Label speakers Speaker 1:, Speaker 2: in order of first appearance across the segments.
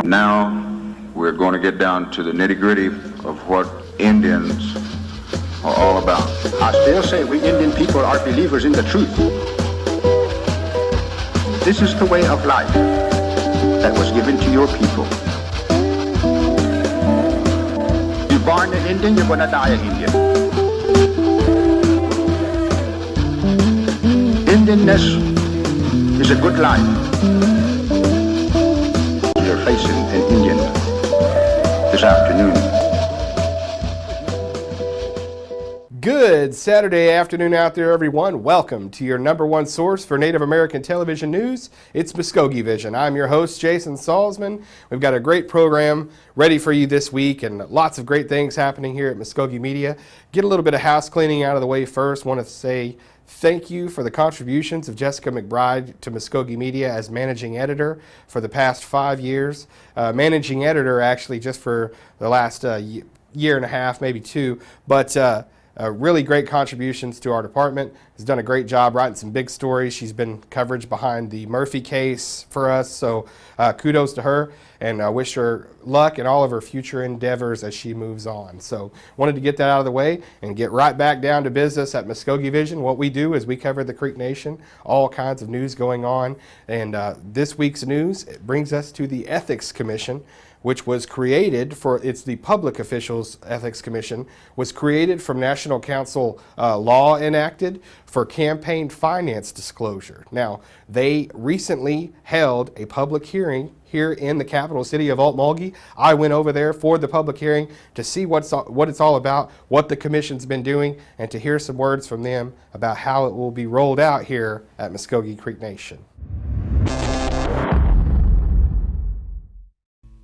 Speaker 1: Now we're going to get down to the nitty-gritty of what Indians are all about.
Speaker 2: I still say we Indian people are believers in the truth. This is the way of life that was given to your people. You're born an Indian, you're going to die an Indian. Indianness is a good life. You're facing an Indian this afternoon.
Speaker 3: Good Saturday afternoon out there, everyone. Welcome to your number one source for Native American television news. It's Muskogee Vision. I'm your host, Jason Salzman. We've got a great program ready for you this week and lots of great things happening here at Muskogee Media. Get a little bit of house cleaning out of the way first. Want to say thank you for the contributions of Jessica McBride to Muskogee Media as managing editor for the past 5 years. Managing editor actually just for the last year and a half, maybe two, but really great contributions to our department. Has done a great job writing some big stories. She's been coverage behind the Murphy case for us, so kudos to her, and I wish her luck in all of her future endeavors as she moves on. So wanted to get that out of the way and get right back down to business at Muskogee Vision. What we do is we cover the Creek Nation, all kinds of news going on, and this week's news brings us to the Ethics Commission, which was created for, it's the Public Officials Ethics Commission, was created from National Council law enacted for campaign finance disclosure. Now, they recently held a public hearing here in the capital city of Okmulgee. I went over there for the public hearing to see what it's all about, what the commission's been doing, and to hear some words from them about how it will be rolled out here at Muskogee Creek Nation.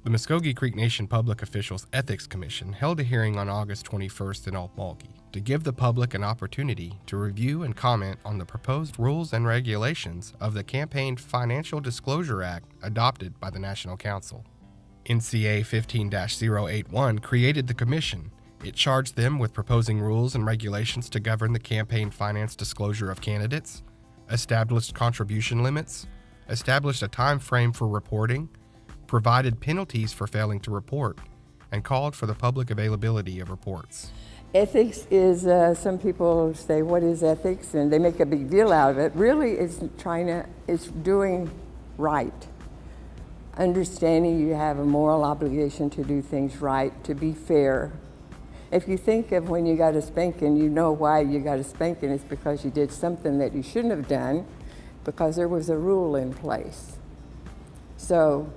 Speaker 3: The Muskogee Creek Nation Public Officials Ethics Commission held a hearing on August 21st in Okmulgee to give the public an opportunity to review and comment on the proposed rules and regulations of the Campaign Financial Disclosure Act adopted by the National Council. NCA 15-081 created the commission. It charged them with proposing rules and regulations to govern the campaign finance disclosure of candidates, established contribution limits, established a time frame for reporting, provided penalties for failing to report, and called for the public availability of reports.
Speaker 4: Ethics is, some people say, what is ethics? And they make a big deal out of it. Really, it's doing right. Understanding you have a moral obligation to do things right, to be fair. If you think of when you got a spanking, you know why you got a spanking. It's because you did something that you shouldn't have done because there was a rule in place. So,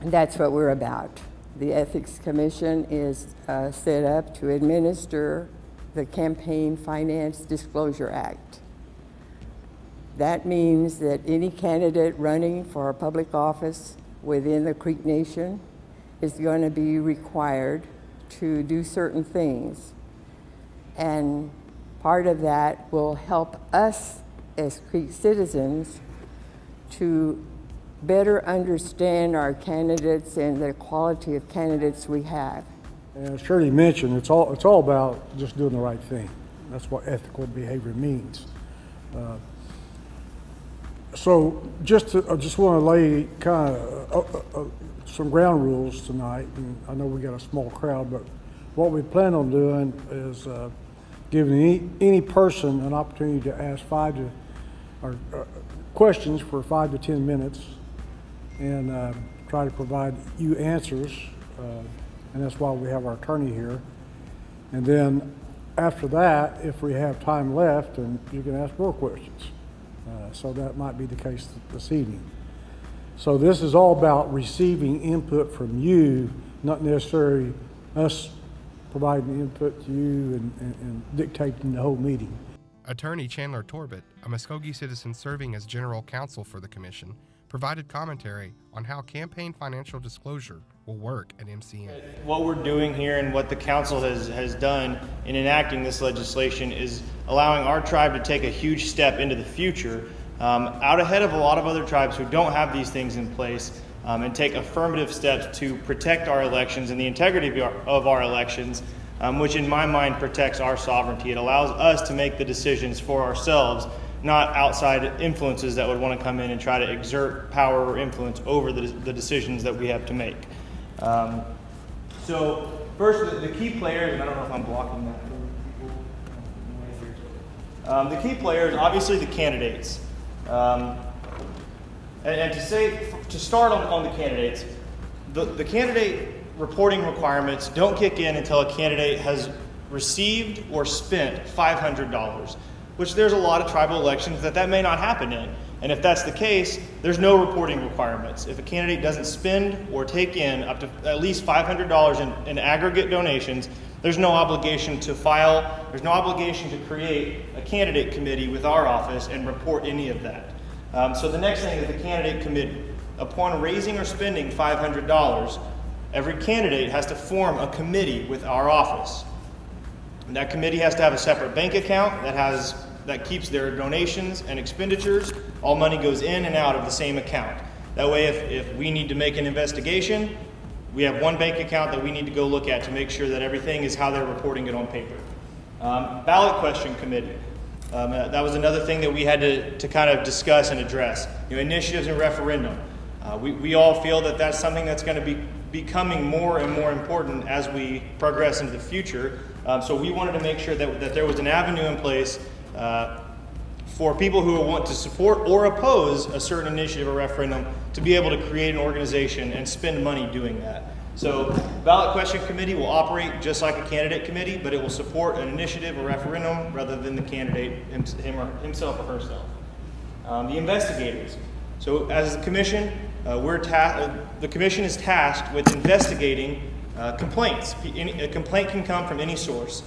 Speaker 4: that's what we're about. The Ethics Commission is set up to administer the Campaign Finance Disclosure Act. That means that any candidate running for a public office within the Creek Nation is going to be required to do certain things. And part of that will help us as Creek citizens to better understand our candidates and the quality of candidates we have.
Speaker 5: And as Shirley mentioned, it's all about just doing the right thing. That's what ethical behavior means. So I just want to lay kind of some ground rules tonight. And I know we got a small crowd, but what we plan on doing is giving any person an opportunity to ask questions for 5 to 10 minutes. And try to provide you answers, and that's why we have our attorney here. And then after that, if we have time left, and you can ask more questions. So that might be the case this evening. So this is all about receiving input from you, not necessarily us providing input to you and dictating the whole meeting.
Speaker 3: Attorney Chandler Torbett, a Muskogee citizen serving as general counsel for the commission, provided commentary on how campaign financial disclosure will work at MCN.
Speaker 6: What we're doing here and what the council has done in enacting this legislation is allowing our tribe to take a huge step into the future, out ahead of a lot of other tribes who don't have these things in place, and take affirmative steps to protect our elections and the integrity of our elections, which in my mind protects our sovereignty. It allows us to make the decisions for ourselves not outside influences that would want to come in and try to exert power or influence over the decisions that we have to make. So first, the key players, and I don't know if I'm blocking that. The key players, obviously the candidates. And to start on the candidates, the candidate reporting requirements don't kick in until a candidate has received or spent $500, which there's a lot of tribal elections that may not happen in. And if that's the case, there's no reporting requirements. If a candidate doesn't spend or take in up to at least $500 in aggregate donations, there's no obligation to file, there's no obligation to create a candidate committee with our office and report any of that. So the next thing is the candidate committee. Upon raising or spending $500, every candidate has to form a committee with our office. And that committee has to have a separate bank account that keeps their donations and expenditures. All money goes in and out of the same account. That way, if we need to make an investigation, we have one bank account that we need to go look at to make sure that everything is how they're reporting it on paper. Ballot question committee. That was another thing that we had to kind of discuss and address. Initiatives and referendum. We all feel that that's something that's going to be becoming more and more important as we progress into the future. So we wanted to make sure that there was an avenue in place for people who want to support or oppose a certain initiative or referendum to be able to create an organization and spend money doing that. So ballot question committee will operate just like a candidate committee, but it will support an initiative or referendum rather than the candidate himself or herself. The investigators. So as a commission, the commission is tasked with investigating complaints. A complaint can come from any source.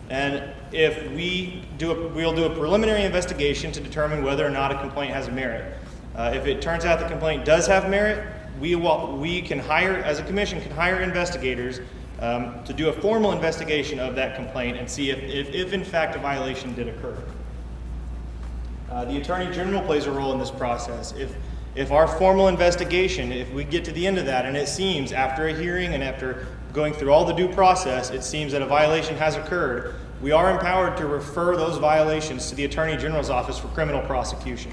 Speaker 6: And if we'll do a preliminary investigation to determine whether or not a complaint has merit. If it turns out the complaint does have merit, we can hire, as a commission, can hire investigators to do a formal investigation of that complaint and see if in fact a violation did occur. The Attorney General plays a role in this process. If our formal investigation, if we get to the end of that and it seems after a hearing and after going through all the due process, it seems that a violation has occurred, we are empowered to refer those violations to the Attorney General's office for criminal prosecution.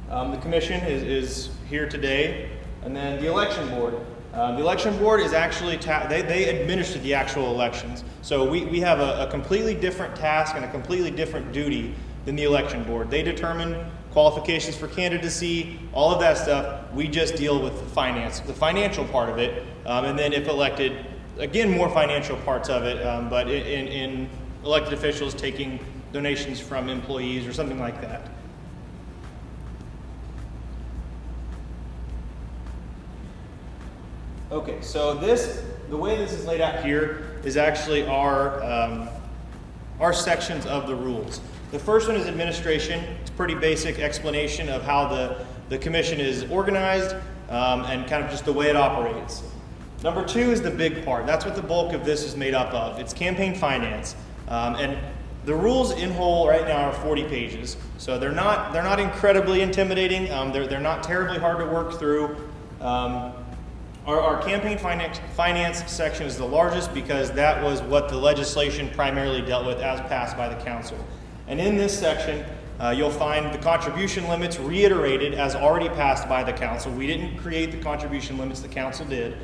Speaker 6: The commission is here today, and then the election board. The election board is actually, they administer the actual elections. So we have a completely different task and a completely different duty than the election board. They determine qualifications for candidacy, all of that stuff. We just deal with the financial part of it, and then if elected, again, more financial parts of it, but in elected officials taking donations from employees or something like that. Okay, so the way this is laid out here is actually our sections of the rules. The first one is administration. It's a pretty basic explanation of how the commission is organized and kind of just the way it operates. Number two is the big part. That's what the bulk of this is made up of. It's campaign finance. And the rules in whole right now are 40 pages. So they're not incredibly intimidating. They're not terribly hard to work through. Our campaign finance section is the largest because that was what the legislation primarily dealt with as passed by the council. And in this section, you'll find the contribution limits reiterated as already passed by the council. We didn't create the contribution limits, the council did.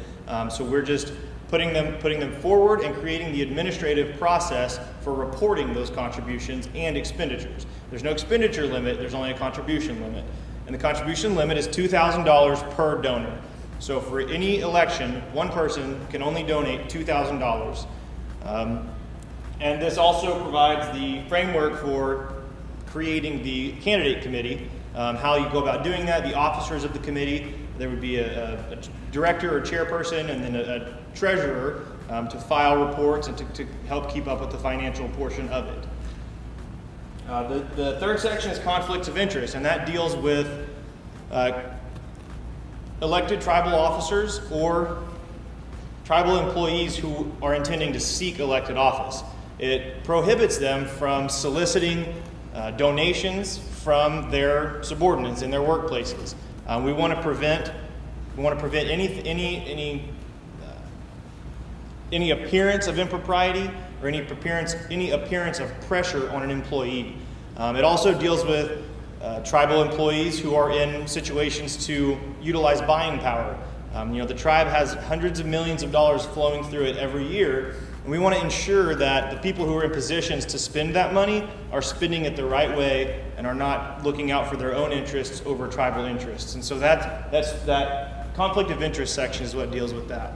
Speaker 6: So we're just putting them forward and creating the administrative process for reporting those contributions and expenditures. There's no expenditure limit, there's only a contribution limit. And the contribution limit is $2,000 per donor. So for any election, one person can only donate $2,000. And this also provides the framework for creating the candidate committee, how you go about doing that, the officers of the committee. There would be a director or chairperson and then a treasurer to file reports and to help keep up with the financial portion of it. The third section is conflicts of interest, and that deals with elected tribal officers or tribal employees who are intending to seek elected office. It prohibits them from soliciting donations from their subordinates in their workplaces. We want to prevent any appearance of impropriety or any appearance of pressure on an employee. It also deals with tribal employees who are in situations to utilize buying power. The tribe has hundreds of millions of dollars flowing through it every year, and we want to ensure that the people who are in positions to spend that money are spending it the right way and are not looking out for their own interests over tribal interests. And so that conflict of interest section is what deals with that.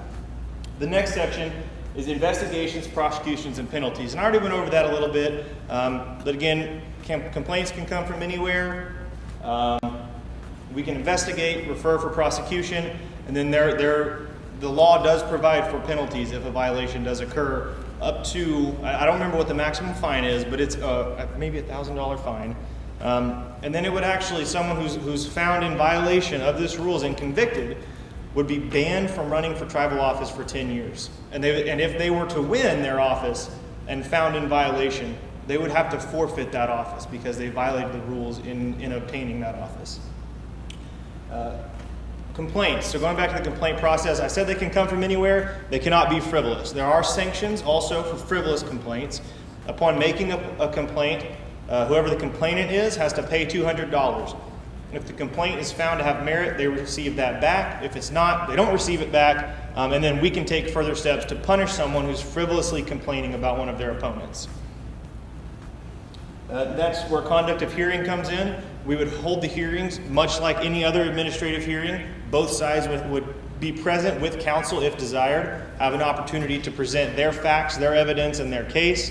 Speaker 6: The next section is investigations, prosecutions, and penalties. And I already went over that a little bit, but again, complaints can come from anywhere. We can investigate, refer for prosecution, and then the law does provide for penalties if a violation does occur, up to, I don't remember what the maximum fine is, but it's maybe a $1,000 fine. And then it would actually, someone who's found in violation of this rules and convicted would be banned from running for tribal office for 10 years. And if they were to win their office and found in violation, they would have to forfeit that office because they violated the rules in obtaining that office. Complaints. So going back to the complaint process, I said they can come from anywhere. They cannot be frivolous. There are sanctions also for frivolous complaints. Upon making a complaint, whoever the complainant is has to pay $200. If the complaint is found to have merit, they receive that back. If it's not, they don't receive it back, and then we can take further steps to punish someone who's frivolously complaining about one of their opponents. That's where conduct of hearing comes in. We would hold the hearings much like any other administrative hearing. Both sides would be present with counsel if desired, have an opportunity to present their facts, their evidence, and their case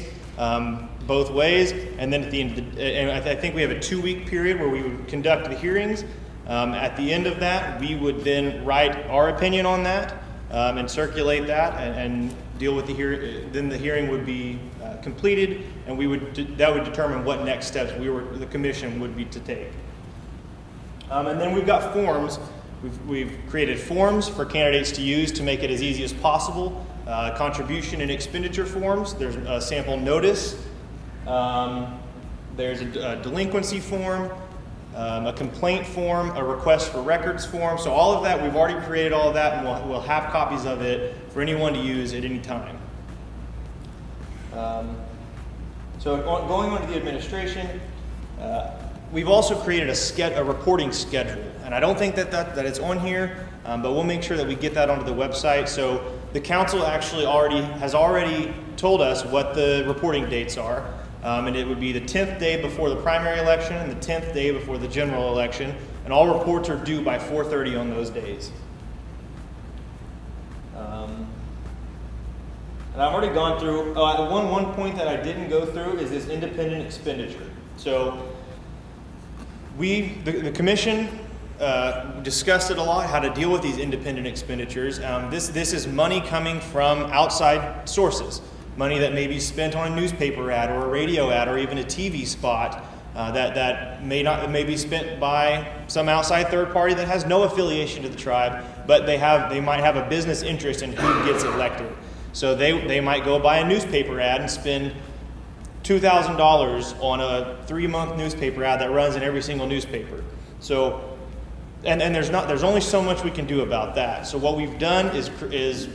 Speaker 6: both ways. And then at the end, and I think we have a 2-week period where we would conduct the hearings. At the end of that, we would then write our opinion on that and circulate that and deal with the hearing. Then the hearing would be completed, and that would determine what next steps the commission would be to take. And then we've got forms. We've created forms for candidates to use to make it as easy as possible. Contribution and expenditure forms. There's a sample notice. There's a delinquency form, a complaint form, a request for records form. So all of that, we've already created all of that, and we'll have copies of it for anyone to use at any time. So going on to the administration, we've also created a reporting schedule. And I don't think that it's on here, but we'll make sure that we get that onto the website. So the council actually has already told us what the reporting dates are. And it would be the 10th day before the primary election and the 10th day before the general election. And all reports are due by 4:30 on those days. And I've already gone through, one point that I didn't go through is this independent expenditure. So the commission discussed it a lot, how to deal with these independent expenditures. This is money coming from outside sources. Money that may be spent on a newspaper ad or a radio ad or even a TV spot that may be spent by some outside third party that has no affiliation to the tribe, but they might have a business interest in who gets elected. So they might go buy a newspaper ad and spend $2,000 on a 3-month newspaper ad that runs in every single newspaper. So, and there's only so much we can do about that. So what we've done is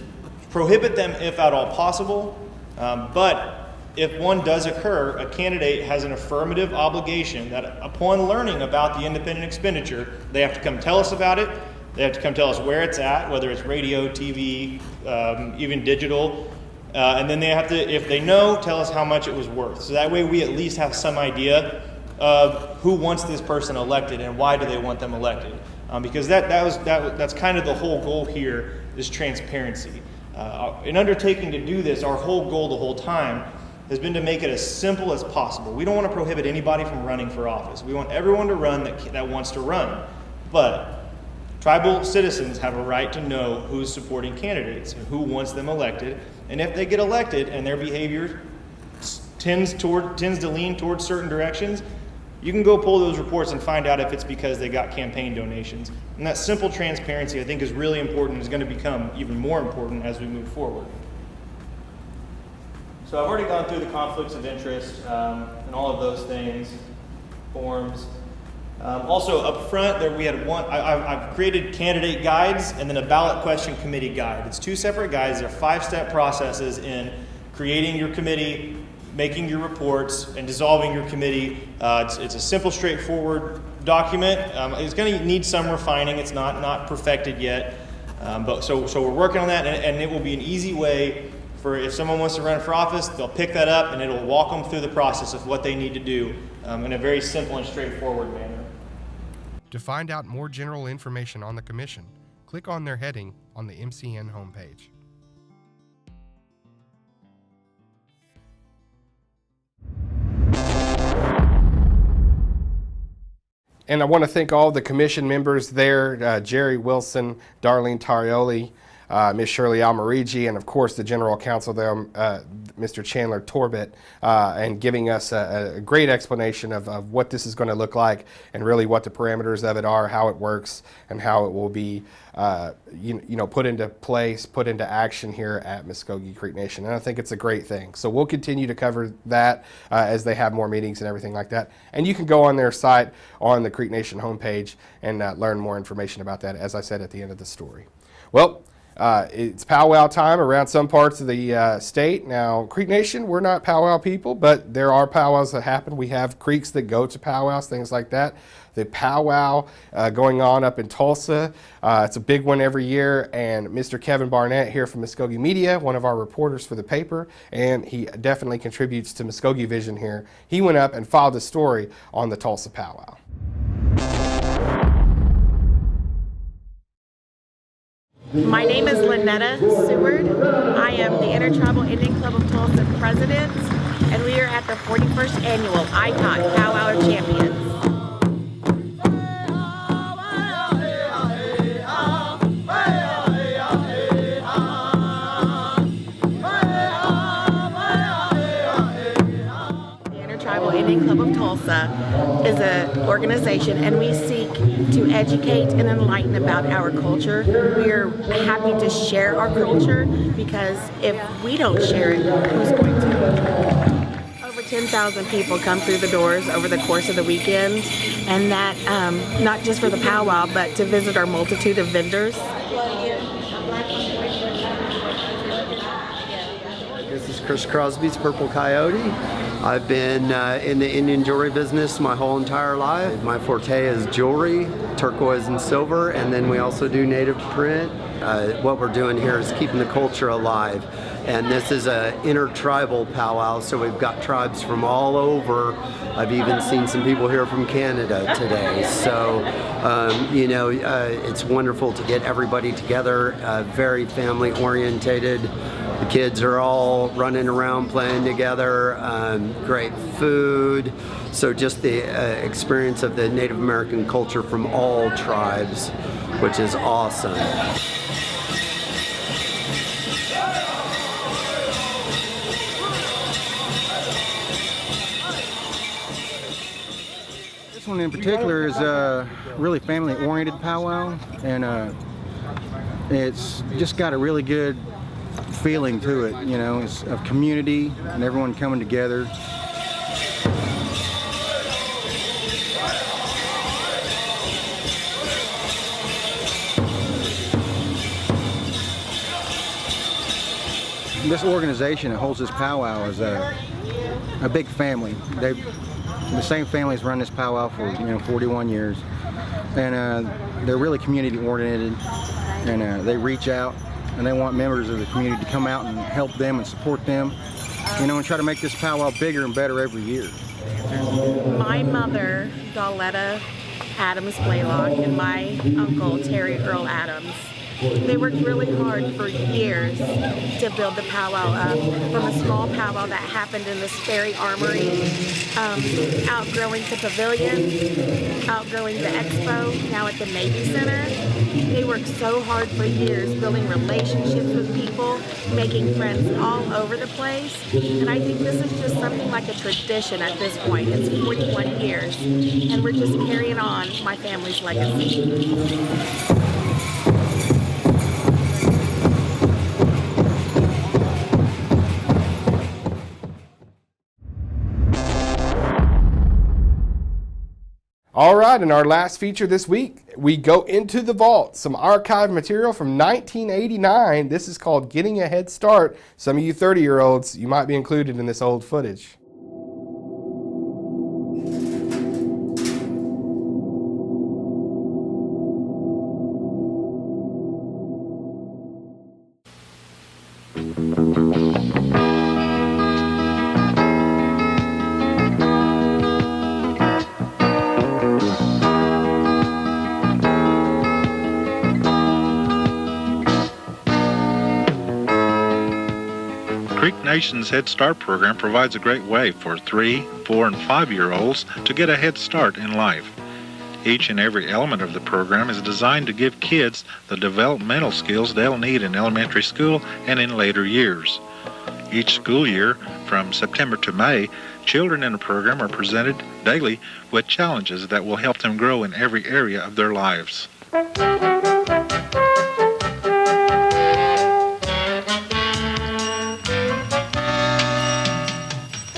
Speaker 6: prohibit them if at all possible. But if one does occur, a candidate has an affirmative obligation that upon learning about the independent expenditure, they have to come tell us about it. They have to come tell us where it's at, whether it's radio, TV, even digital. And then they have to, if they know, tell us how much it was worth. So that way we at least have some idea of who wants this person elected and why do they want them elected. Because that's kind of the whole goal here is transparency. In undertaking to do this, our whole goal the whole time has been to make it as simple as possible. We don't want to prohibit anybody from running for office. We want everyone to run that wants to run. But tribal citizens have a right to know who's supporting candidates and who wants them elected. And if they get elected and their behavior tends to lean towards certain directions, you can go pull those reports and find out if it's because they got campaign donations. And that simple transparency, I think, is really important and is going to become even more important as we move forward. So I've already gone through the conflicts of interest and all of those things, forms. Also up front, there we had I've created candidate guides and then a ballot question committee guide. It's 2 separate guides. They're 5-step processes in creating your committee, making your reports and dissolving your committee. It's a simple, straightforward document. It's going to need some refining. It's not perfected yet, but so we're working on that, and it will be an easy way for if someone wants to run for office, they'll pick that up and it'll walk them through the process of what they need to do in a very simple and straightforward manner.
Speaker 3: To find out more general information on the commission, click on their heading on the MCN homepage. And I want to thank all the commission members there, Jerry Wilson, Darlene Tarioli, Ms. Shirley Almarigi, and of course the General Counsel there, Mr. Chandler Torbett, and giving us a great explanation of what this is going to look like and really what the parameters of it are, how it works, and how it will be put into place, put into action here at Muskogee Creek Nation. And I think it's a great thing. So we'll continue to cover that as they have more meetings and everything like that. And you can go on their site on the Creek Nation homepage and learn more information about that, as I said at the end of the story. Well, it's powwow time around some parts of the state. Now, Creek Nation, we're not powwow people, but there are powwows that happen. We have creeks that go to powwows, things like that. The powwow going on up in Tulsa, it's a big one every year, and Mr. Kevin Barnett here from Muskogee Media, one of our reporters for the paper, and he definitely contributes to Muskogee Vision here. He went up and filed a story on the Tulsa powwow.
Speaker 7: My name is Lynetta Seward. I am the Intertribal Indian Club of Tulsa president, and we are at the 41st annual ITOT Powwow of Champions. Indian Club of Tulsa is an organization, and we seek to educate and enlighten about our culture. We are happy to share our culture, because if we don't share it, who's going to? Over 10,000 people come through the doors over the course of the weekend, and that not just for the powwow, but to visit our multitude of vendors.
Speaker 8: This is Chris Crosby's Purple Coyote. I've been in the Indian jewelry business my whole entire life. My forte is jewelry, turquoise and silver, and then we also do native print. What we're doing here is keeping the culture alive. And this is an intertribal powwow, so we've got tribes from all over. I've even seen some people here from Canada today. So, it's wonderful to get everybody together, very family orientated. The kids are all running around playing together, great food. So just the experience of the Native American culture from all tribes, which is awesome.
Speaker 9: This one in particular is a really family-oriented powwow, and it's just got a really good feeling to it. It's of community and everyone coming together. This organization that holds this powwow is a big family. The same families run this powwow for 41 years, and they're really community oriented, and they reach out and they want members of the community to come out and help them and support them, and try to make this powwow bigger and better every year.
Speaker 7: My mother, Dauletta Adams Blaylock, and my uncle, Terry Earl Adams, they worked really hard for years to build the powwow up from a small powwow that happened in the Sperry Armory, outgrowing the pavilion, outgrowing the expo, now at the Navy Center. They worked so hard for years building relationships with people, making friends all over the place, and I think this is just something like a tradition at this point. It's 41 years, and we're just carrying on my family's legacy.
Speaker 3: All right, in our last feature this week, we go into the vault, some archive material from 1989. This is called Getting a Head Start. Some of you 30-year-olds, you might be included in this old footage.
Speaker 10: Creek Nation's Head Start program provides a great way for 3, 4, and 5-year-olds to get a head start in life. Each and every element of the program is designed to give kids the developmental skills they'll need in elementary school and in later years. Each school year, from September to May, children in the program are presented daily with challenges that will help them grow in every area of their lives.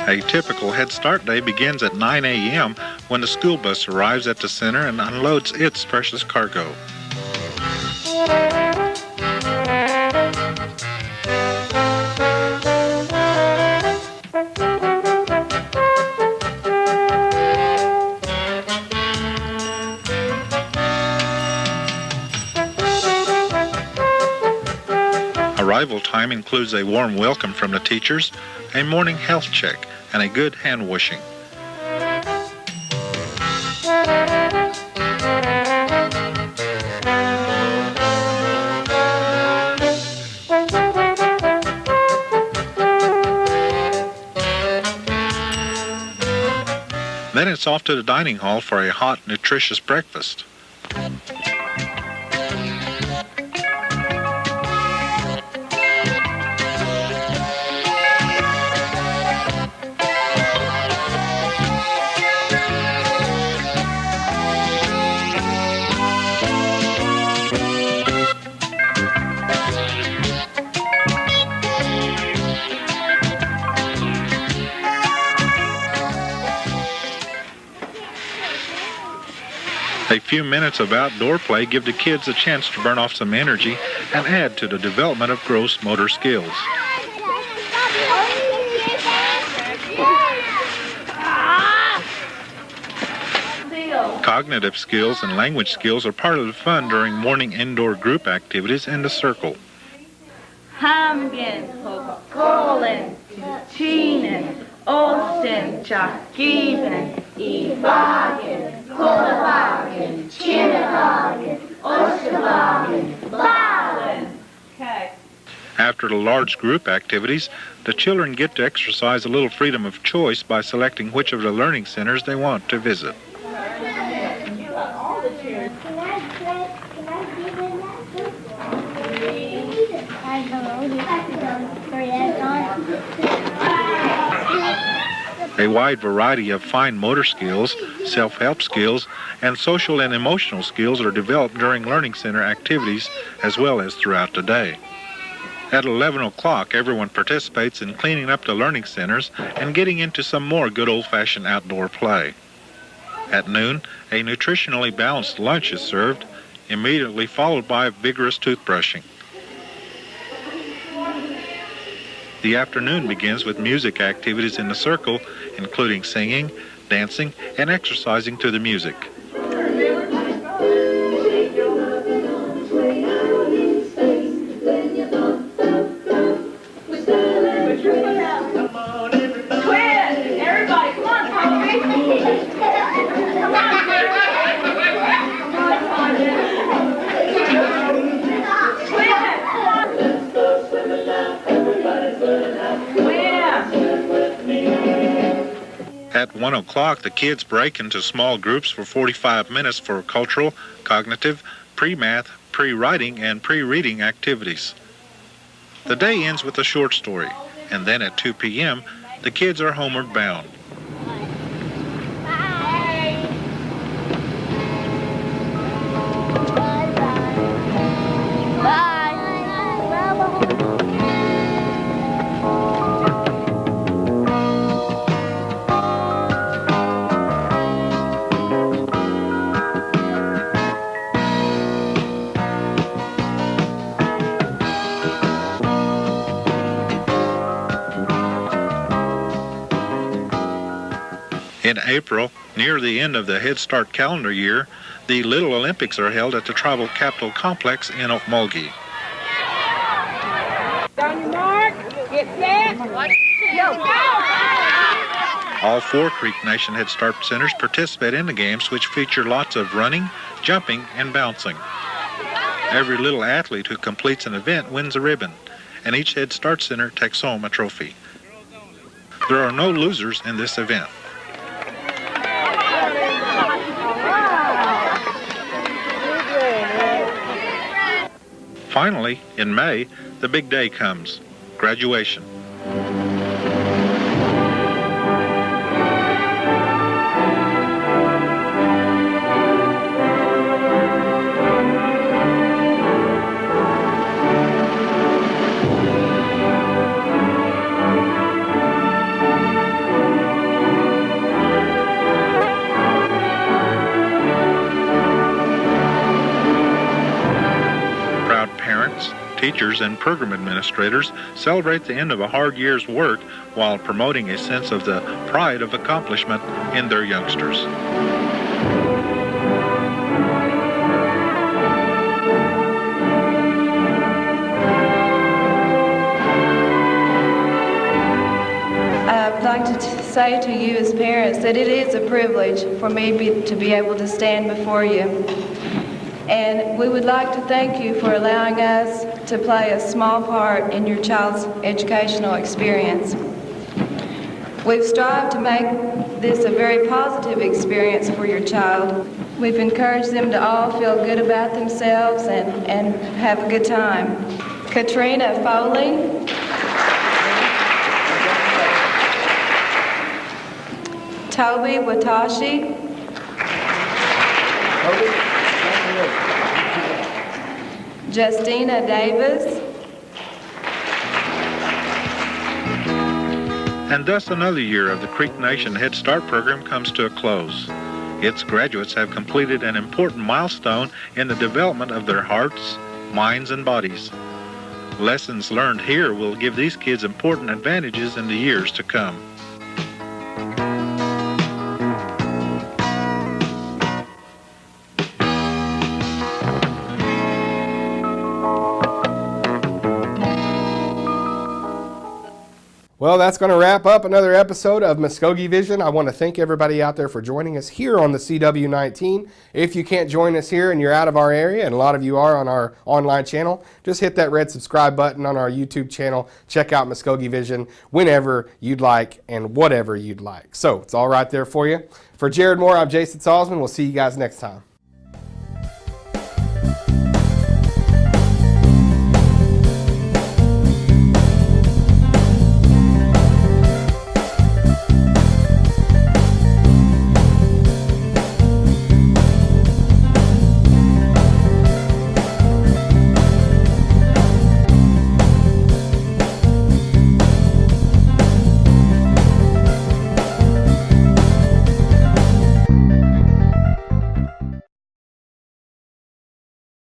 Speaker 10: A typical Head Start day begins at 9 a.m. when the school bus arrives at the center and unloads its precious cargo. Arrival time includes a warm welcome from the teachers, a morning health check, and a good hand washing. Then it's off to the dining hall for a hot, nutritious breakfast. A few minutes of outdoor play give the kids a chance to burn off some energy and add to the development of gross motor skills. Cognitive skills and language skills are part of the fun during morning indoor group activities in the circle.
Speaker 11: Hamgen, Polen, Chinen, Osten, Chakiven, Ivagen, Kolavagen, Chinavagen, Oskavagen, Balen. Okay.
Speaker 10: After the large group activities, the children get to exercise a little freedom of choice by selecting which of the learning centers they want to visit. A wide variety of fine motor skills, self-help skills, and social and emotional skills are developed during Learning Center activities as well as throughout the day. At 11 o'clock, everyone participates in cleaning up the learning centers and getting into some more good old-fashioned outdoor play. At noon, a nutritionally balanced lunch is served, immediately followed by vigorous toothbrushing. The afternoon begins with music activities in the circle, including singing, dancing, and exercising to the music. At 1 o'clock, the kids break into small groups for 45 minutes for cultural, cognitive, pre-math, pre-writing, and pre-reading activities. The day ends with a short story, and then at 2 p.m., the kids are homeward bound. In April, near the end of the Head Start calendar year, the Little Olympics are held at the Tribal Capital Complex in Okmulgee.
Speaker 11: On your mark, get set, go!
Speaker 10: All 4 Creek Nation Head Start centers participate in the games, which feature lots of running, jumping, and bouncing. Every little athlete who completes an event wins a ribbon, and each Head Start center takes home a trophy. There are no losers in this event. Finally, in May, the big day comes, graduation. Teachers and program administrators celebrate the end of a hard year's work while promoting a sense of the pride of accomplishment in their youngsters.
Speaker 11: I'd like to say to you as parents that it is a privilege for me to be able to stand before you. And we would like to thank you for allowing us to play a small part in your child's educational experience. We've strived to make this a very positive experience for your child. We've encouraged them to all feel good about themselves and have a good time. Katrina Foley. Toby Watashi. Justina Davis.
Speaker 10: And thus another year of the Creek Nation Head Start program comes to a close. Its graduates have completed an important milestone in the development of their hearts, minds, and bodies. Lessons learned here will give these kids important advantages in the years to come.
Speaker 3: Well, that's going to wrap up another episode of Muskogee Vision. I want to thank everybody out there for joining us here on the CW19. If you can't join us here and you're out of our area, and a lot of you are on our online channel, just hit that red subscribe button on our YouTube channel. Check out Muskogee Vision whenever you'd like and whatever you'd like. So it's all right there for you. For Jared Moore, I'm Jason Salzman. We'll see you guys next time.